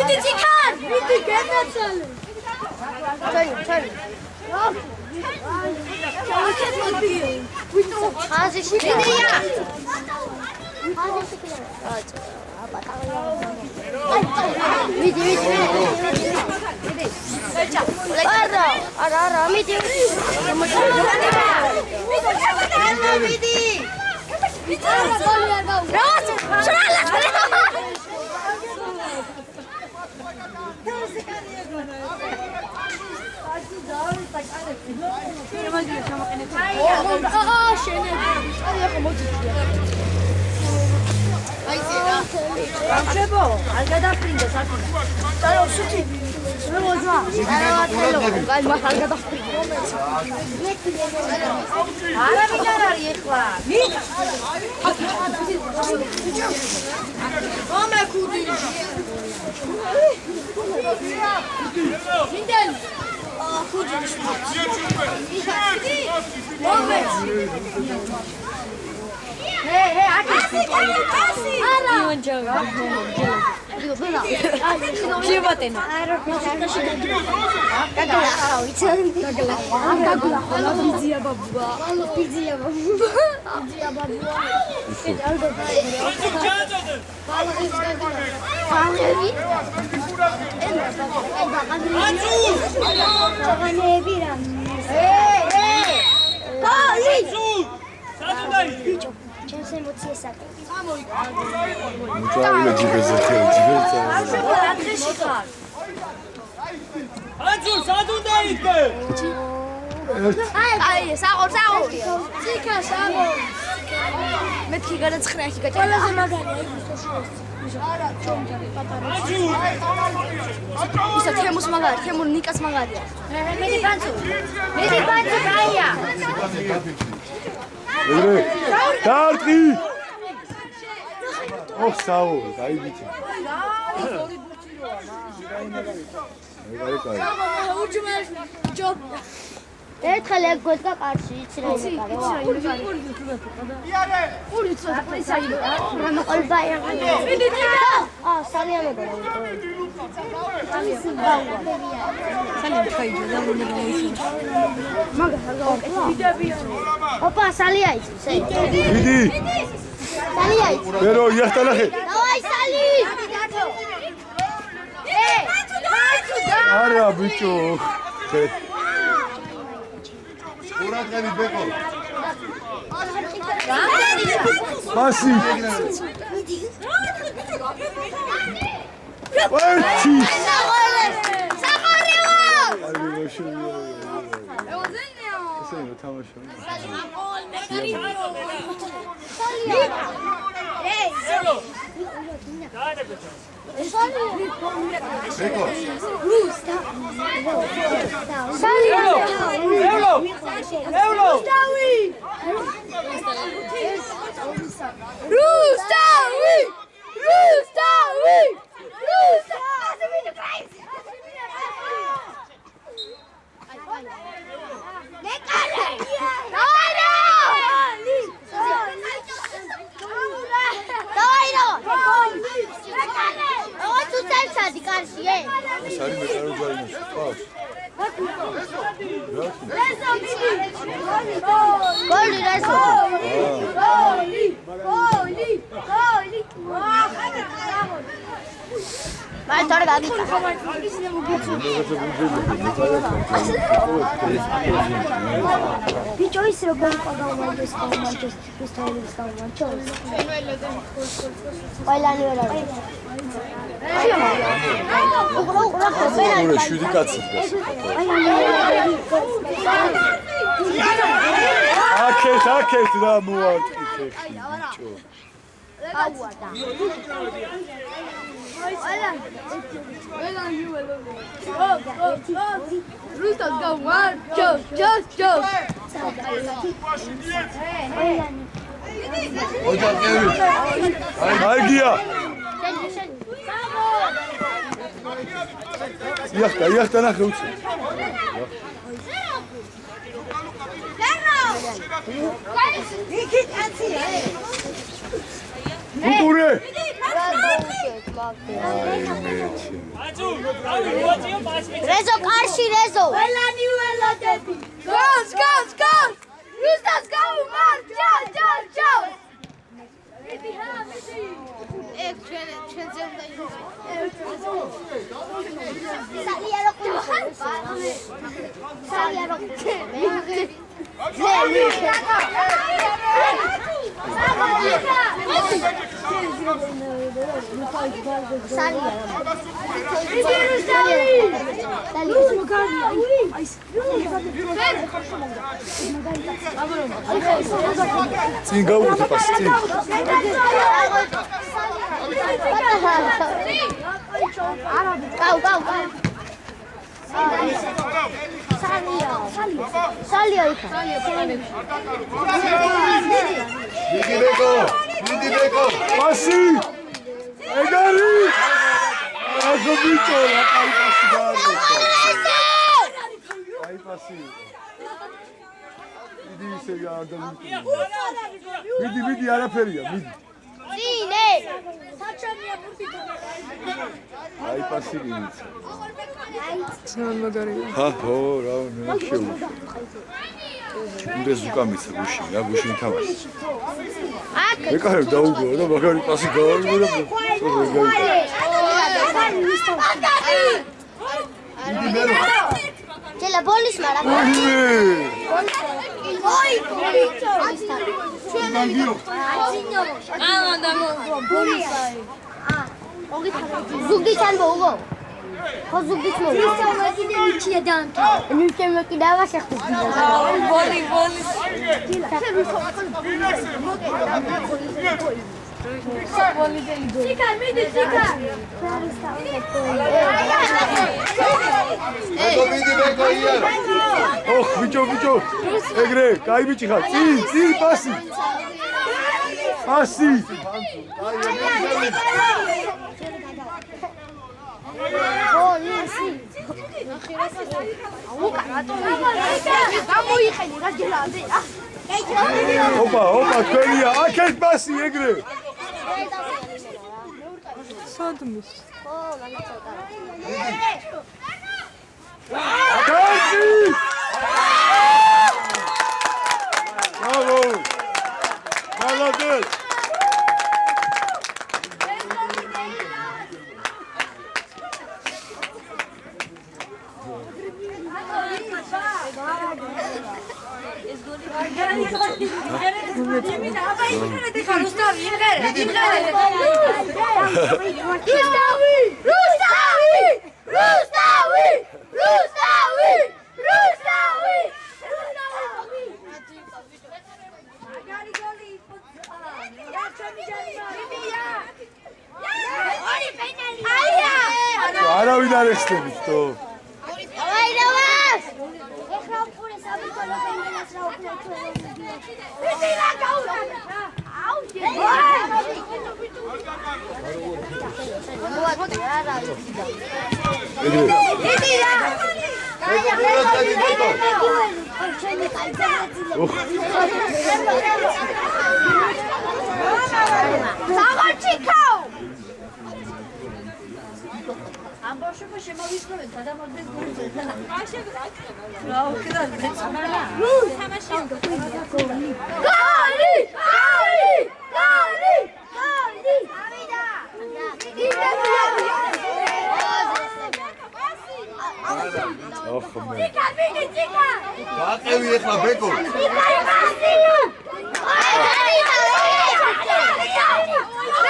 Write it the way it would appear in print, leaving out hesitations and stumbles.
მიდი ციხარ! მიდი გენაცვალე! ჩაი. აზიში კიდია. მიდი. არა, მიდი. Ramshebo, al gadafrinda sakina. Taro shuti. Shmozva. Gal ma al gadafrinda. Ara migar ari ეხლა. Ome kudi. Minden. Kudi. Ome. Hey, აკეთე. არა. მონჯავა. შევატენა. გაგლა. ბიზია ბაბუა. Ჩემს ემოციას აკეთე. მუჭავი ჯიბეზე ჯიბეზე. აძულ სადუნდა იქე. აი, საყურ. ციხა საყურ. მეთქი განაცხრაში გაჭირდა. ყველაზე მაგარია ის სოშიოსი. არა, ჩონჯარი პატარა. ისა თემუს მაგარი, თემურ ნიკას მაგარია. მედი პანცუ გაია. Dardi! Oh, Saul, dai bici. ერთხელ ეგ გვედგა კარში, იცი რა იმეკარევა. სალიანობა რა ოპა, სალია იცი. Idi! სალია იცი. Pero ya está la gente. დავაი სალი! Ara bicho. Ura gani beko. Pasi. Parti. Sen tamaşa. Beko. Sari mekaro jarimo. Paus. Goli reso. Vai tora gagi. Bicho is ro gol pagawaldes Manchester. Bailani vera. Ura შვიდი კაცი. აკეთ რა მოარტყი ხეხი ბიჭო. აუადა. Rustas go one, go. Oja gel. Aygıya. Yaxta naxı uç. Bukure. აჯუ დავი მოაწიო პასი რეზო კარში რეზო ველანი ველოდები გოლს რუსტას გაუ მარ ჩაო მიდი ეგ ჩვენ ზევდა სალია წინ გაუღოთ პასი წინ გაუ სალია იქა მიდი ბეკო პასი ეგარი ახო ბიჭო რა კაი პასი გააკეთა კაი პასი მიდი ისე გააგდები მიდი არაფერია მიდი წინე აი პასი მიდი ჰა ჰო რა მე შეუ უნდა ზუკამიცა გუშინ რა გუშინ თამაში მეკარე დაუგო და მაგარი პასი გავაგო და ჯელა ბოლის მარა ოი ზუგი ჩანბოგო ხო ზუგი ჩმო ისე დანტო ნიჩე მეკიდავა შეხტი ბოლი Chica, midi, chica. მიდი ბეკო ია ოხ ბიჭო ეგრე კაი ბიჭი ხარ წინ პასი ოპა თქვენია აქეთ პასი ეგრე სადმის Bravo! Молодец! არავინ არ ეხსნებით თო გაყევი ახლა ბეკო Chica,